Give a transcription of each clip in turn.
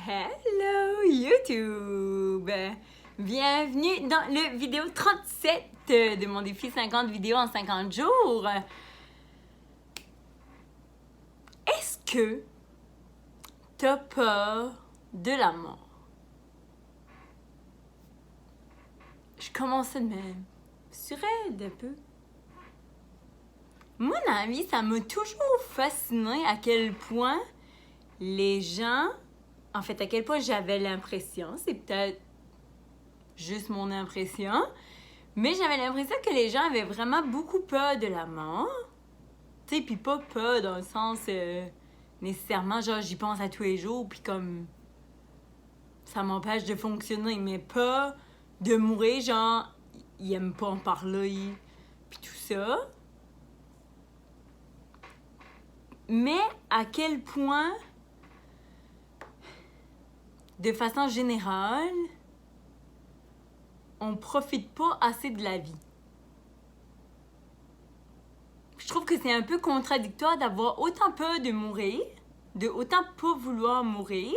Hello YouTube! Bienvenue dans le vidéo 37 de mon défi 50 vidéos en 50 jours. Est-ce que t'as peur de la mort? Je commençais de même. Surraide un peu. Mon avis, ça m'a toujours fasciné à quel point les gens... En fait, à quel point j'avais l'impression, c'est peut-être juste mon impression, mais j'avais l'impression que les gens avaient vraiment beaucoup peur de la mort. Tu sais, puis pas peur dans le sens nécessairement, genre j'y pense à tous les jours, puis comme ça m'empêche de fonctionner, mais pas de mourir, genre ils aiment pas en parler, puis tout ça. Mais à quel point... De façon générale, on profite pas assez de la vie. Je trouve que c'est un peu contradictoire d'avoir autant peur de mourir, de autant pas vouloir mourir,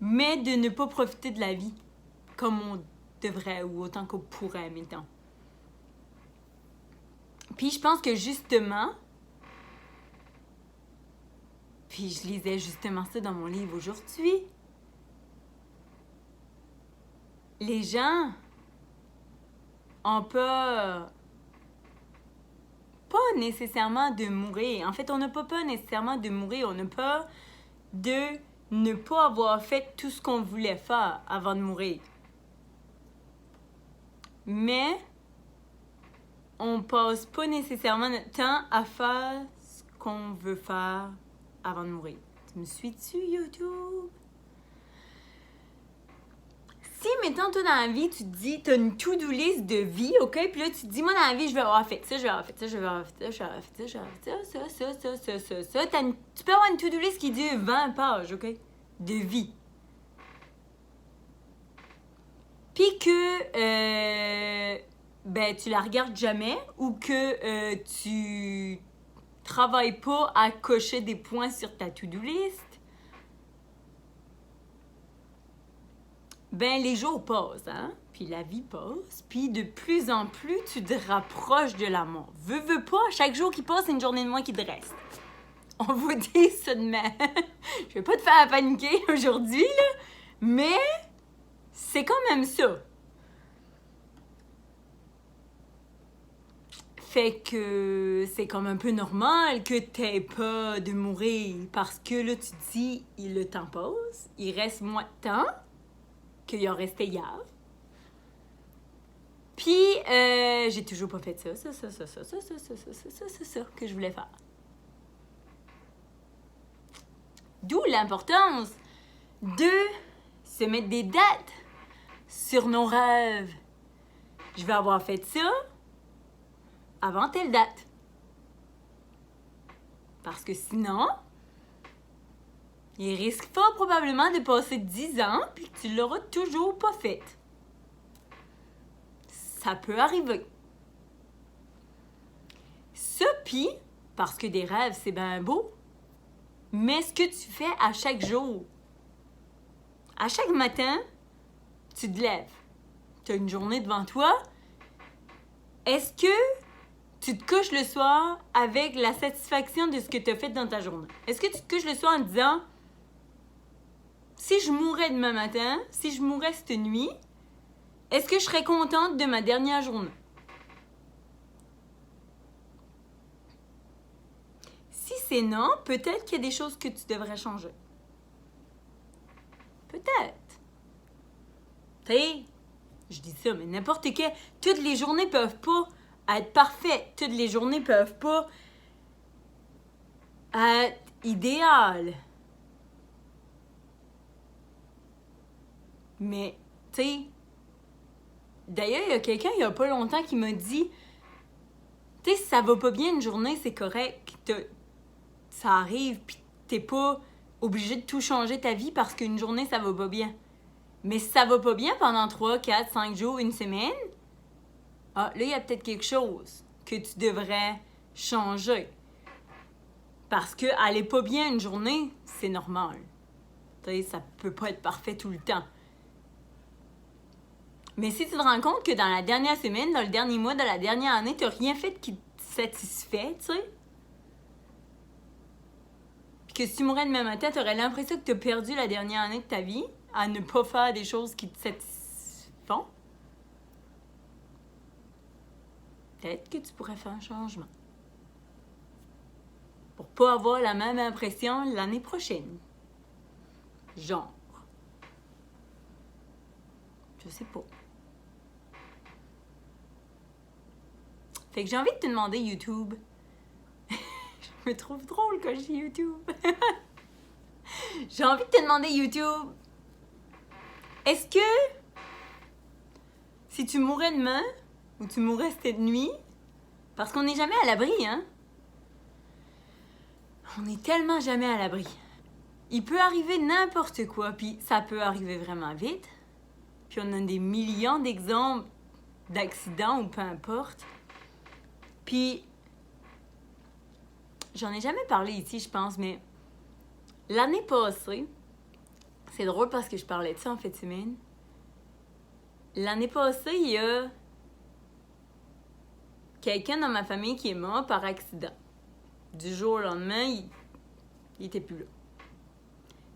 mais de ne pas profiter de la vie comme on devrait ou autant qu'on pourrait, mettons. Puis je pense que justement, puis je lisais justement ça dans mon livre aujourd'hui. Les gens ont peur, pas nécessairement de mourir. En fait, on n'a pas peur nécessairement de mourir. On a peur de ne pas avoir fait tout ce qu'on voulait faire avant de mourir. Mais on passe pas nécessairement notre temps à faire ce qu'on veut faire avant de mourir. Tu me suis-tu, YouTube? Si, mettons, toi, dans la vie, tu te dis, tu as une to-do list de vie, OK? Puis là, tu te dis, moi, dans la vie, je vais avoir fait ça, je vais avoir fait ça, je vais avoir fait ça, je vais avoir fait ça, je vais avoir fait ça. Tu peux avoir une to-do list qui dure 20 pages, OK? De vie. Puis que, tu la regardes jamais ou que tu travailles pas à cocher des points sur ta to-do list, les jours passent, hein? Puis la vie passe, puis de plus en plus, tu te rapproches de la mort. Veux pas, chaque jour qui passe, c'est une journée de moins qui te reste. On vous dit ça de même. Je vais pas te faire paniquer aujourd'hui, là, mais c'est quand même ça. Fait que c'est comme un peu normal que t'aies peur de mourir parce que là, tu te dis, le temps passe, il reste moins de temps qu'il y a resté hier. Puis, j'ai toujours pas fait ça que je voulais faire. D'où l'importance de se mettre des dates sur nos rêves. Je vais avoir fait ça avant telle date. Parce que sinon, il risque fort probablement de passer 10 ans puis que tu l'auras toujours pas fait. Ça peut arriver. Ça, pis, parce que des rêves, c'est bien beau, mais ce que tu fais à chaque jour, à chaque matin, tu te lèves. Tu as une journée devant toi. Est-ce que tu te couches le soir avec la satisfaction de ce que tu as fait dans ta journée? Est-ce que tu te couches le soir en te disant, si je mourais demain matin, si je mourais cette nuit, est-ce que je serais contente de ma dernière journée? Si c'est non, peut-être qu'il y a des choses que tu devrais changer. Peut-être. Tu sais, je dis ça, mais n'importe quel. Toutes les journées peuvent pas être parfaites. Toutes les journées peuvent pas être idéales. Mais, tu sais, d'ailleurs, il y a quelqu'un il y a pas longtemps qui m'a dit, tu sais, si ça va pas bien une journée, c'est correct. Ça arrive, puis t'es pas obligé de tout changer ta vie parce qu'une journée, ça va pas bien. Mais si ça va pas bien pendant 3, 4, 5 jours, une semaine, là, il y a peut-être quelque chose que tu devrais changer. Parce que aller pas bien une journée, c'est normal. Tu sais, ça peut pas être parfait tout le temps. Mais si tu te rends compte que dans la dernière semaine, dans le dernier mois, dans la dernière année, tu n'as rien fait qui te satisfait, tu sais, puis que si tu mourrais demain matin, tu aurais l'impression que tu as perdu la dernière année de ta vie à ne pas faire des choses qui te satisfont, peut-être que tu pourrais faire un changement. Pour pas avoir la même impression l'année prochaine. Genre. Je sais pas. Fait que j'ai envie de te demander, YouTube. Je me trouve drôle quand je dis YouTube. J'ai envie de te demander, YouTube. Est-ce que si tu mourrais demain, ou tu mourrais cette nuit, parce qu'on n'est jamais à l'abri, hein? On est tellement jamais à l'abri. Il peut arriver n'importe quoi, puis ça peut arriver vraiment vite. Puis on a des millions d'exemples d'accidents ou peu importe. Puis, j'en ai jamais parlé ici, je pense, mais l'année passée, c'est drôle parce que je parlais de ça en fin de semaine. L'année passée, il y a quelqu'un dans ma famille qui est mort par accident. Du jour au lendemain, il était plus là.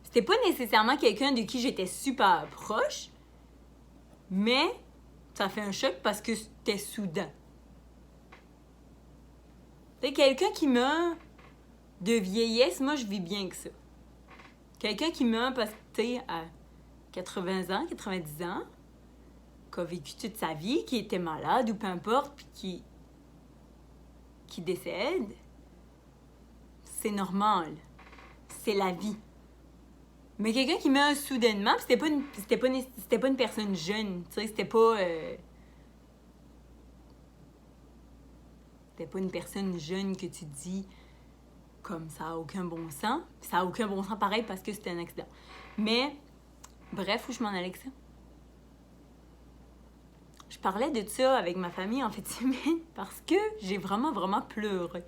C'était pas nécessairement quelqu'un de qui j'étais super proche, mais ça fait un choc parce que c'était soudain. C'est quelqu'un qui meurt de vieillesse, moi je vis bien que ça. Quelqu'un qui meurt parce que, tu sais, à 80 ans, 90 ans, qui a vécu toute sa vie, qui était malade ou peu importe, puis qui décède, c'est normal. C'est la vie. Mais quelqu'un qui meurt soudainement, c'était pas une personne jeune, tu sais, c'était pas une personne jeune que tu dis comme ça a aucun bon sens. Ça a aucun bon sens pareil parce que c'était un accident. Mais, bref, où je m'en allais avec ça? Je parlais de ça avec ma famille en fait semaine parce que j'ai vraiment, vraiment pleuré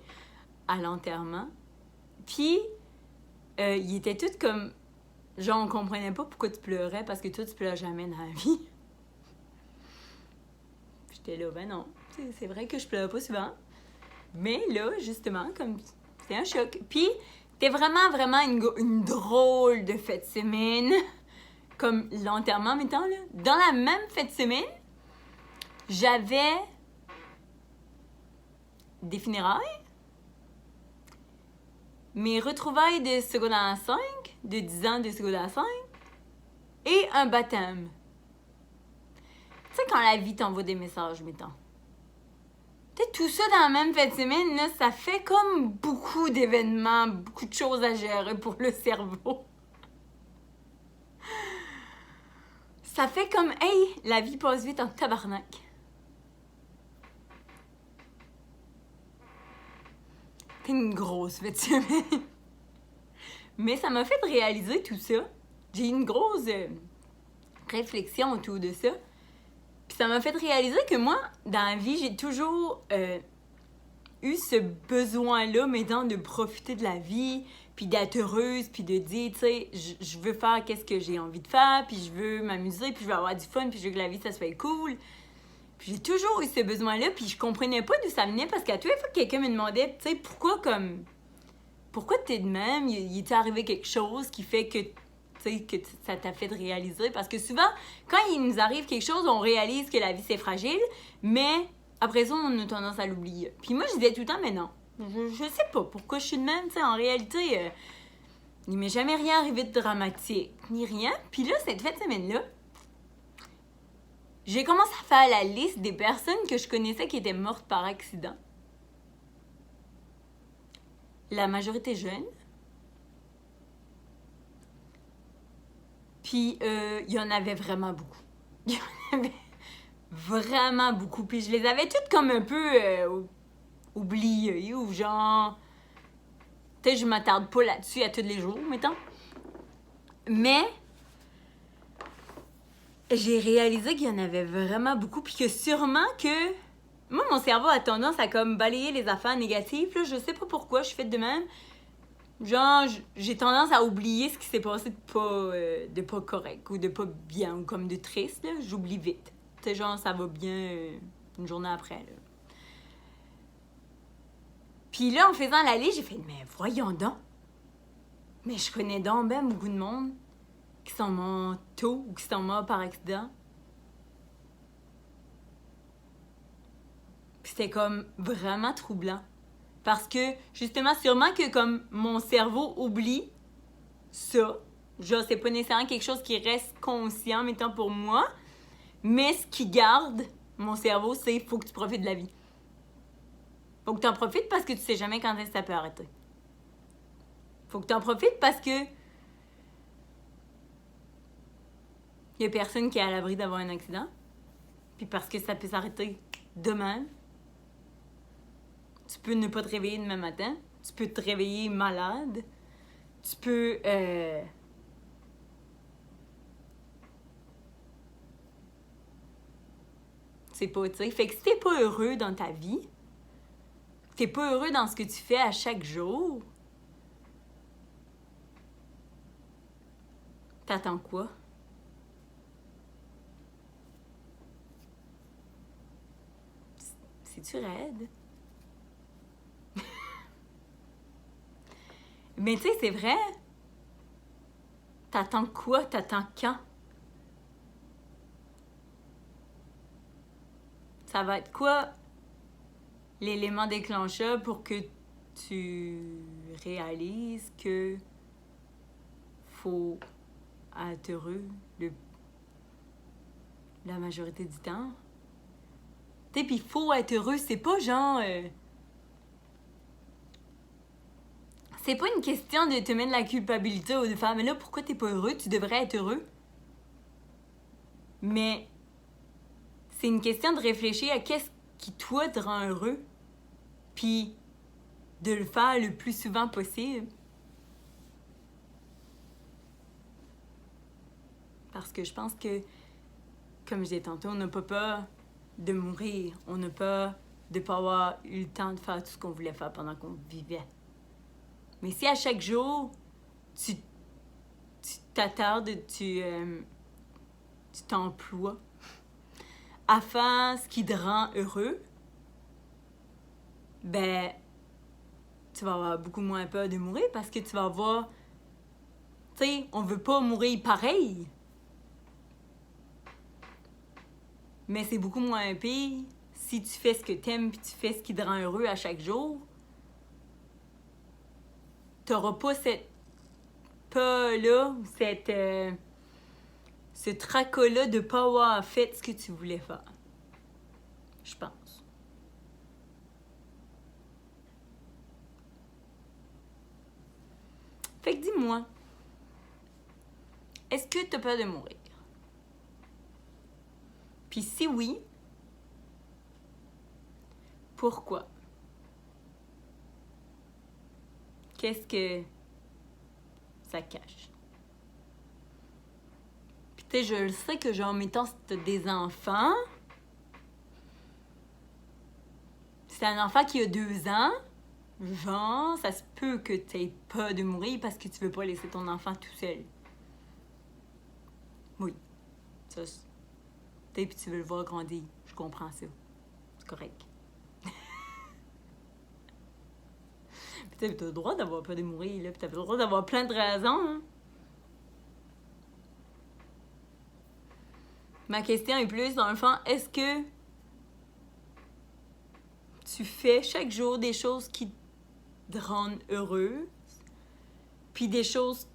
à l'enterrement. Puis, ils étaient tous comme... Genre, on comprenait pas pourquoi tu pleurais parce que toi, tu pleures jamais dans la vie. J'étais là, ben non, c'est vrai que je pleure pas souvent. Mais là, justement, comme c'était un choc. Puis, c'était vraiment, vraiment une drôle de fête semaine. Comme l'enterrement, mettons, là. Dans la même fête semaine, j'avais des funérailles, mes retrouvailles de secondaire 5, de 10 ans de secondaire 5, et un baptême. Tu sais, quand la vie t'envoie des messages, mettons. Tu sais, tout ça dans la même fête semaine, là, ça fait comme beaucoup d'événements, beaucoup de choses à gérer pour le cerveau. Ça fait comme, hey, la vie passe vite en tabarnak. C'est une grosse fête semaine. Mais ça m'a fait réaliser tout ça. J'ai eu une grosse réflexion autour de ça. Puis ça m'a fait réaliser que moi, dans la vie, j'ai toujours eu ce besoin-là, mettons, de profiter de la vie, puis d'être heureuse, puis de dire, tu sais, je veux faire qu'est-ce que j'ai envie de faire, puis je veux m'amuser, puis je veux avoir du fun, puis je veux que la vie, ça se fait cool. Puis j'ai toujours eu ce besoin-là, puis je comprenais pas d'où ça venait, parce qu'à toutes les fois que quelqu'un me demandait, tu sais, pourquoi t'es de même, il t'est arrivé quelque chose qui fait que ça t'a fait réaliser. Parce que souvent, quand il nous arrive quelque chose, on réalise que la vie, c'est fragile, mais après ça, on a tendance à l'oublier. Puis moi, je disais tout le temps, mais non, je sais pas pourquoi je suis de même. Tu sais, en réalité, il m'est jamais rien arrivé de dramatique, ni rien. Puis là, cette fête semaine-là, j'ai commencé à faire la liste des personnes que je connaissais qui étaient mortes par accident. La majorité jeune. Puis, il y en avait vraiment beaucoup. Il y en avait vraiment beaucoup. Puis, je les avais toutes comme un peu oubliées ou genre... Tu sais, je m'attarde pas là-dessus à tous les jours, mettons. Mais, j'ai réalisé qu'il y en avait vraiment beaucoup. Puis que sûrement que... Moi, mon cerveau a tendance à comme balayer les affaires négatives. Là, je sais pas pourquoi je fais de même. Genre, j'ai tendance à oublier ce qui s'est passé de pas correct ou de pas bien ou comme de triste, là. J'oublie vite. Tu sais, genre, ça va bien une journée après, là. Puis là, en faisant la liste, j'ai fait, mais voyons donc. Mais je connais donc ben beaucoup de monde qui sont morts tôt ou qui sont morts par accident. Puis c'était comme vraiment troublant. Parce que, justement, sûrement que comme mon cerveau oublie ça. Genre, c'est pas nécessairement quelque chose qui reste conscient, mettons, pour moi. Mais ce qui garde mon cerveau, c'est faut que tu profites de la vie. Faut que tu en profites parce que tu sais jamais quand est-ce que ça peut arrêter. Faut que tu en profites parce que y a personne qui est à l'abri d'avoir un accident. Puis parce que ça peut s'arrêter demain. Tu peux ne pas te réveiller demain matin. Tu peux te réveiller malade. Tu peux... C'est pas, tu sais. Fait que si t'es pas heureux dans ta vie, t'es pas heureux dans ce que tu fais à chaque jour, t'attends quoi? C'est-tu raide? Mais tu sais, c'est vrai. T'attends quoi? T'attends quand? Ça va être quoi l'élément déclencheur pour que tu réalises que faut être heureux la majorité du temps? Tu sais, pis faut être heureux, c'est pas genre... c'est pas une question de te mettre de la culpabilité ou de faire « Mais là, pourquoi t'es pas heureux? Tu devrais être heureux. » Mais c'est une question de réfléchir à qu'est-ce qui, toi, te rend heureux. Puis de le faire le plus souvent possible. Parce que je pense que, comme je disais tantôt, on n'a pas peur de mourir. On n'a peur de ne pas avoir eu le temps de faire tout ce qu'on voulait faire pendant qu'on vivait. Mais si à chaque jour, tu t'attardes, tu t'emploies à faire ce qui te rend heureux, ben, tu vas avoir beaucoup moins peur de mourir parce que tu vas avoir... Tu sais, on veut pas mourir pareil. Mais c'est beaucoup moins pire si tu fais ce que t'aimes puis tu fais ce qui te rend heureux à chaque jour. T'auras pas cette peur-là, ce tracas-là de pas avoir fait ce que tu voulais faire. Je pense. Fait que dis-moi, est-ce que t'as peur de mourir? Puis si oui, pourquoi? Qu'est-ce que ça cache? Puis tu sais, je le sais que genre, mettons, si t'as des enfants, si t'as un enfant qui a 2 ans, genre, ça se peut que t'aies peur de mourir parce que tu veux pas laisser ton enfant tout seul. Oui. Ça, puis tu veux le voir grandir. Je comprends ça. C'est correct. Puis t'as le droit d'avoir peur de mourir, là. Puis t'as le droit d'avoir plein de raisons, hein. Ma question est plus, dans le fond, est-ce que tu fais chaque jour des choses qui te rendent heureux, puis des choses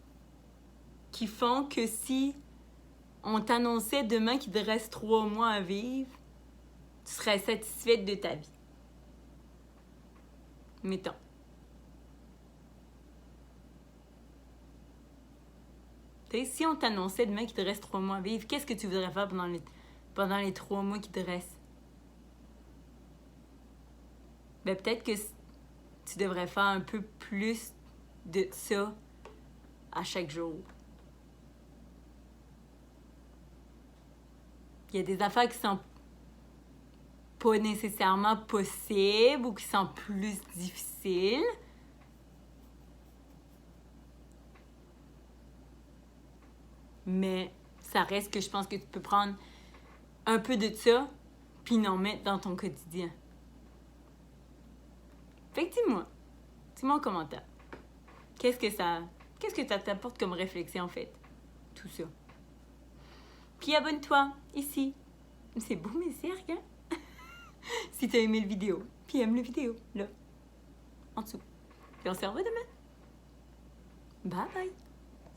qui font que si on t'annonçait demain qu'il te reste 3 mois à vivre, tu serais satisfaite de ta vie. Mettons. T'sais, si on t'annonçait demain qu'il te reste 3 mois à vivre, qu'est-ce que tu voudrais faire pendant les 3 mois qui te restent? Ben peut-être que tu devrais faire un peu plus de ça à chaque jour. Il y a des affaires qui sont pas nécessairement possibles ou qui sont plus difficiles. Mais ça reste que je pense que tu peux prendre un peu de ça, puis l'en mettre dans ton quotidien. Fait que dis-moi en commentaire. Qu'est-ce que ça t'apporte comme réflexion, en fait, tout ça. Puis abonne-toi, ici. C'est beau, mes cercles, hein? Si t'as aimé le vidéo, puis aime la vidéo, là, en dessous. Puis on se revoit demain. Bye bye!